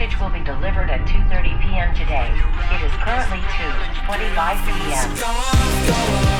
package will be delivered at 2:30 p.m. today. It is currently 2:25 p.m.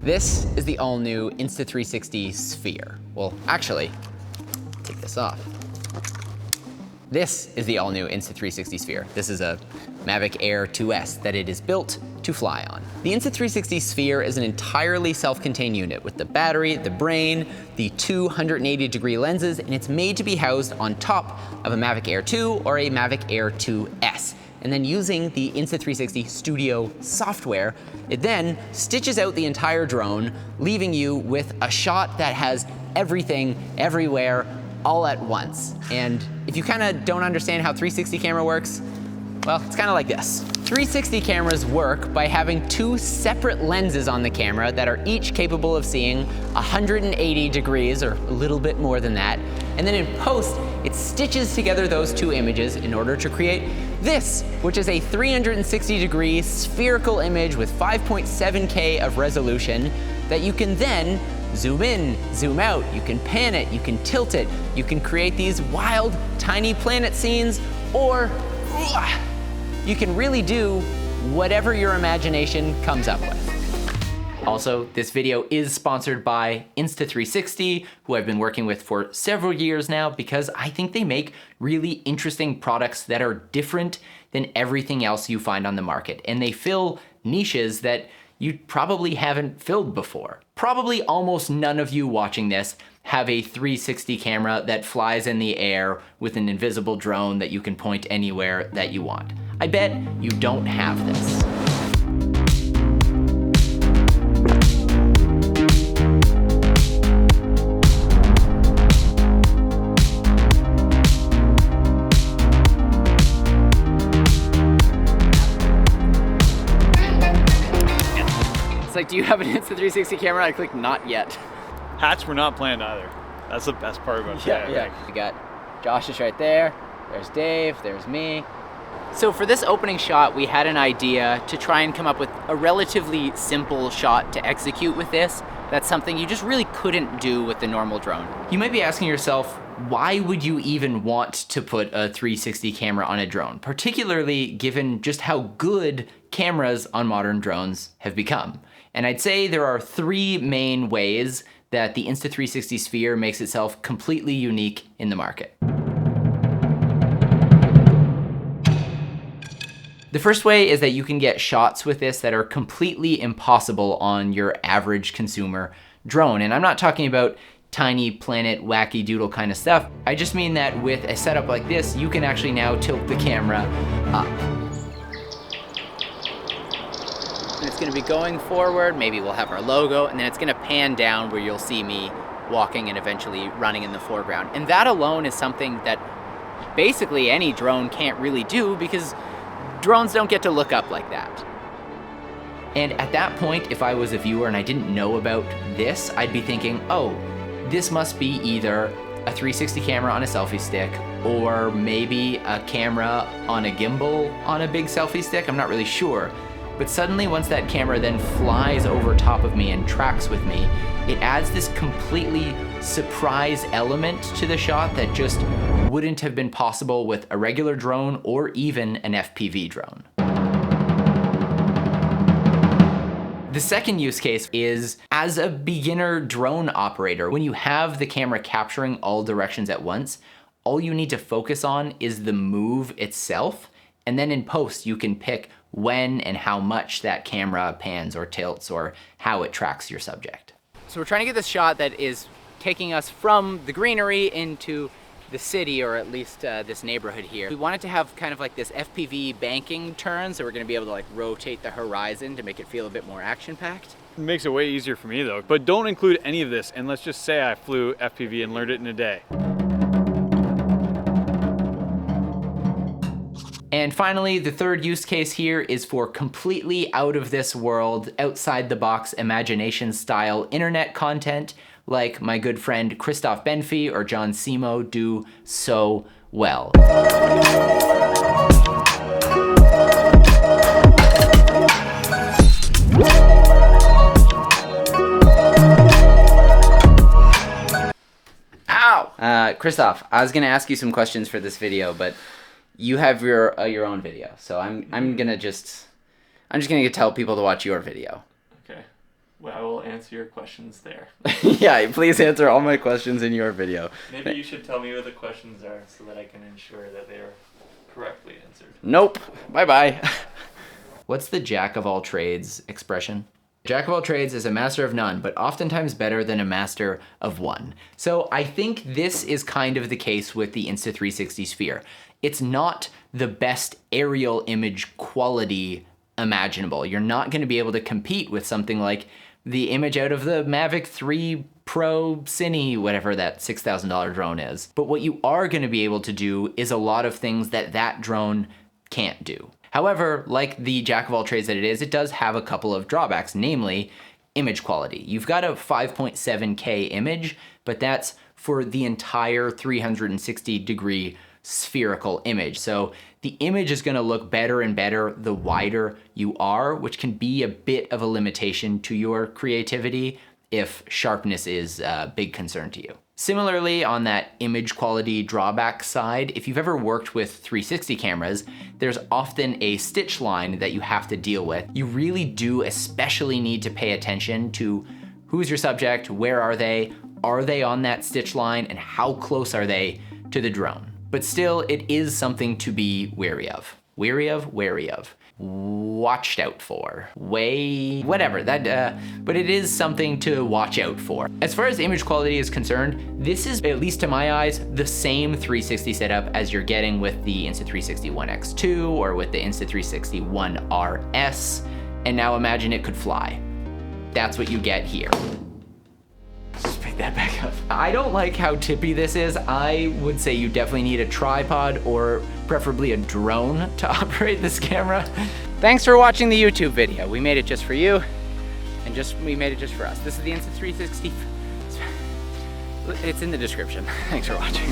This is the all-new Insta360 Sphere. Well, actually, take this off. This is the all-new Insta360 Sphere. This is a Mavic Air 2S that it is built to fly on. The Insta360 Sphere is an entirely self-contained unit with the battery, the brain, the 280-degree lenses, and it's made to be housed on top of a Mavic Air 2 or a Mavic Air 2S. And then using the Insta360 Studio software, it then stitches out the entire drone, leaving you with a shot that has everything, everywhere, all at once. And if you kind of don't understand how 360 camera works, well, it's kind of like this. 360 cameras work by having two separate lenses on the camera that are each capable of seeing 180 degrees, or a little bit more than that. And then in post, it stitches together those two images in order to create this, which is a 360-degree spherical image with 5.7K of resolution that you can then zoom in, zoom out, you can pan it, you can tilt it, you can create these wild, tiny planet scenes, or you can really do whatever your imagination comes up with. Also, this video is sponsored by Insta360, who I've been working with for several years now because I think they make really interesting products that are different than everything else you find on the market. And they fill niches that you probably haven't filled before. Probably almost none of you watching this have a 360 camera that flies in the air with an invisible drone that you can point anywhere that you want. I bet you don't have this. Like, do you have an Insta360 camera? I clicked not yet. Hats were not planned either. That's the best part about it. Yeah. We got Josh is right there. There's Dave, there's me. So for this opening shot, we had an idea to try and come up with a relatively simple shot to execute with this. That's something you just really couldn't do with the normal drone. You might be asking yourself, why would you even want to put a 360 camera on a drone? Particularly given just how good cameras on modern drones have become. And I'd say there are three main ways that the Insta360 Sphere makes itself completely unique in the market. The first way is that you can get shots with this that are completely impossible on your average consumer drone. And I'm not talking about tiny planet wacky doodle kind of stuff. I just mean that with a setup like this, you can actually now tilt the camera up. And it's gonna be going forward, maybe we'll have our logo, and then it's gonna pan down where you'll see me walking and eventually running in the foreground. And that alone is something that basically any drone can't really do because drones don't get to look up like that. And at that point, if I was a viewer and I didn't know about this, I'd be thinking, oh, this must be either a 360 camera on a selfie stick or maybe a camera on a gimbal on a big selfie stick. I'm not really sure. But suddenly, once that camera then flies over top of me and tracks with me, it adds this completely surprise element to the shot that just wouldn't have been possible with a regular drone or even an FPV drone. The second use case is as a beginner drone operator. When you have the camera capturing all directions at once, all you need to focus on is the move itself. And then in post, you can pick when and how much that camera pans or tilts or how it tracks your subject. So we're trying to get this shot that is taking us from the greenery into the city, or at least this neighborhood here. We wanted to have kind of like this FPV banking turn, so we're gonna be able to like rotate the horizon to make it feel a bit more action-packed. It makes it way easier for me though. But don't include any of this, and let's just say I flew FPV and learned it in a day. And finally, the third use case here is for completely out of this world, outside the box imagination style internet content, like my good friend Christoph Benfi or John Simo do so well. Ow! Christoph, I was gonna ask you some questions for this video, but you have your own video, so I'm just gonna tell people to watch your video. Okay. Well, I will answer your questions there. Yeah, please answer all my questions in your video. Maybe you should tell me what the questions are so that I can ensure that they are correctly answered. Nope. Bye-bye. What's the jack of all trades expression? Jack of all trades is a master of none, but oftentimes better than a master of one. So I think this is kind of the case with the Insta360 Sphere. It's not the best aerial image quality imaginable. You're not going to be able to compete with something like the image out of the Mavic 3 Pro Cine, whatever that $6,000 drone is. But what you are going to be able to do is a lot of things that that drone can't do. However, like the jack of all trades that it is, it does have a couple of drawbacks, namely image quality. You've got a 5.7K image, but that's for the entire 360-degree spherical image. So the image is going to look better and better the wider you are, which can be a bit of a limitation to your creativity if sharpness is a big concern to you. Similarly, on that image quality drawback side, if you've ever worked with 360 cameras, there's often a stitch line that you have to deal with. You really do especially need to pay attention to who's your subject, where are they on that stitch line, and how close are they to the drone. But still, it is something to be wary of. Wary of. Watched out for. Whatever, but it is something to watch out for. As far as image quality is concerned, this is, at least to my eyes, the same 360 setup as you're getting with the Insta360 One X2 or with the Insta360 One RS, and now imagine it could fly. That's what you get here. Just pick that back up. I don't like how tippy this is. I would say you definitely need a tripod or preferably a drone to operate this camera. Thanks for watching the YouTube video. We made it just for you, and we made it just for us. This is the Insta360. It's in the description. Thanks for watching.